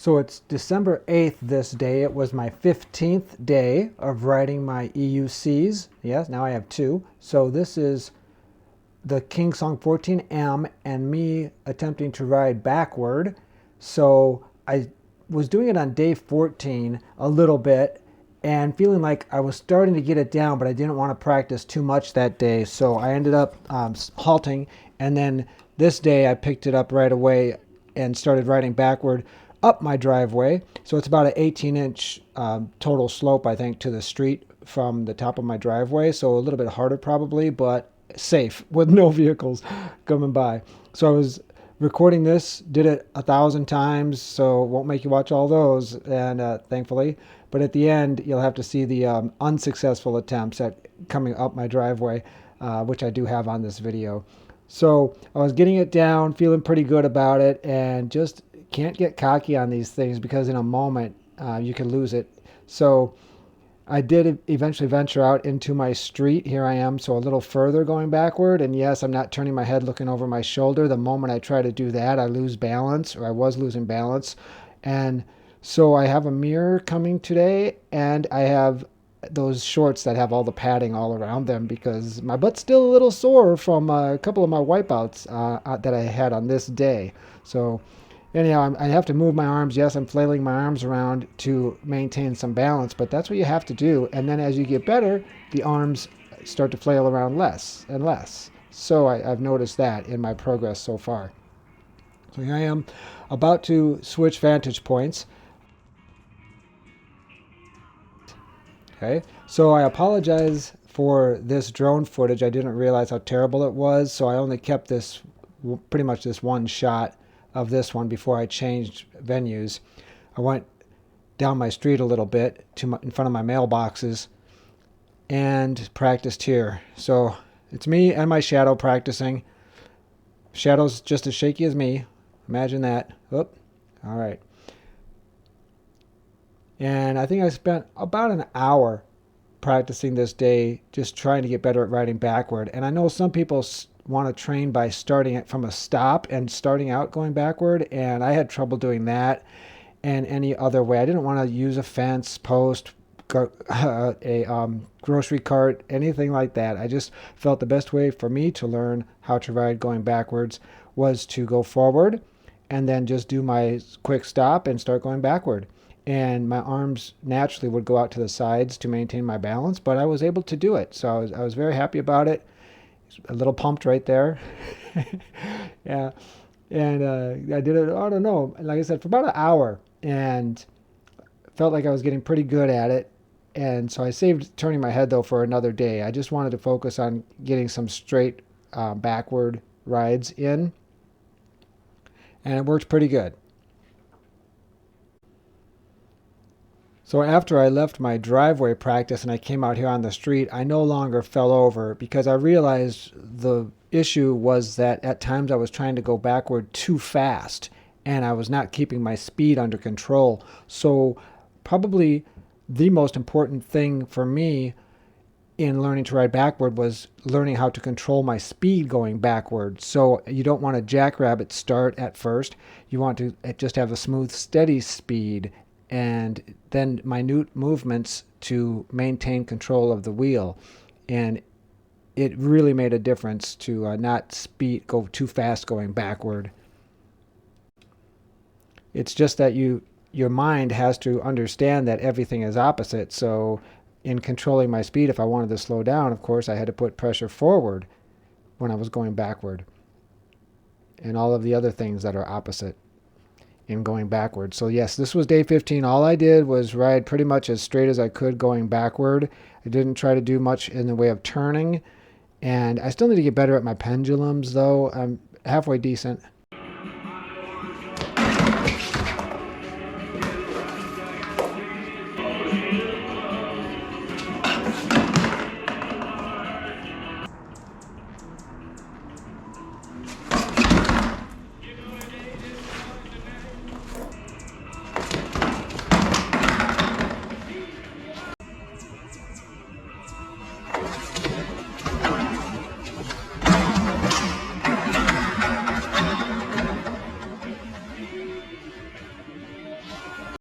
So it's December 8th this day. It was my 15th day of writing my EUCs. Yes, now I have two. So this is the King Song 14M and me attempting to ride backward. So I was doing it on day 14 a little bit and feeling like I was starting to get it down, but I didn't want to practice too much that day. So I ended up halting. And then this day I picked it up right away and started riding backward up my driveway. So it's about an 18-inch total slope, I think, to the street from the top of my driveway. So a little bit harder probably, but safe with no vehicles coming by. So I was recording this, did it 1,000 times, so won't make you watch all those, and thankfully. But at the end, you'll have to see the unsuccessful attempts at coming up my driveway, which I do have on this video. So I was getting it down, feeling pretty good about it, and just can't get cocky on these things because in a moment you can lose it. So I did eventually venture out into my street. Here I am, so a little further going backward. And yes, I'm not turning my head looking over my shoulder. The moment I try to do that, I lose balance, or I was losing balance. And so I have a mirror coming today, and I have those shorts that have all the padding all around them because my butt's still a little sore from a couple of my wipeouts that I had on this day. So anyhow, I have to move my arms. Yes, I'm flailing my arms around to maintain some balance, but that's what you have to do. And then as you get better, the arms start to flail around less and less. So I've noticed that in my progress so far. So here I am about to switch vantage points. Okay, so I apologize for this drone footage. I didn't realize how terrible it was, so I only kept this pretty much this one shot of this one before I changed venues. I went down my street a little bit in front of my mailboxes and practiced here. So it's me and my shadow practicing. Shadow's just as shaky as me. Imagine that. Oop. All right. And I think I spent about an hour practicing this day, just trying to get better at riding backward. And I know some people want to train by starting it from a stop and starting out going backward, and I had trouble doing that and any other way. I didn't want to use a fence, post, a grocery cart, anything like that. I just felt the best way for me to learn how to ride going backwards was to go forward and then just do my quick stop and start going backward. And my arms naturally would go out to the sides to maintain my balance, but I was able to do it. So I was very happy about it. A little pumped right there. Yeah. And I did it, I don't know, like I said, for about an hour and felt like I was getting pretty good at it. And so I saved turning my head, though, for another day. I just wanted to focus on getting some straight backward rides in. And it worked pretty good. So after I left my driveway practice and I came out here on the street, I no longer fell over because I realized the issue was that at times I was trying to go backward too fast and I was not keeping my speed under control. So probably the most important thing for me in learning to ride backward was learning how to control my speed going backward. So you don't want a jackrabbit start at first. You want to just have a smooth, steady speed and then minute movements to maintain control of the wheel. And it really made a difference to not go too fast going backward. It's just that your mind has to understand that everything is opposite. So in controlling my speed, if I wanted to slow down, of course, I had to put pressure forward when I was going backward. And all of the other things that are opposite in going backward. So yes, this was day 15. All I did was ride pretty much as straight as I could going backward. I didn't try to do much in the way of turning. And I still need to get better at my pendulums, though. I'm halfway decent.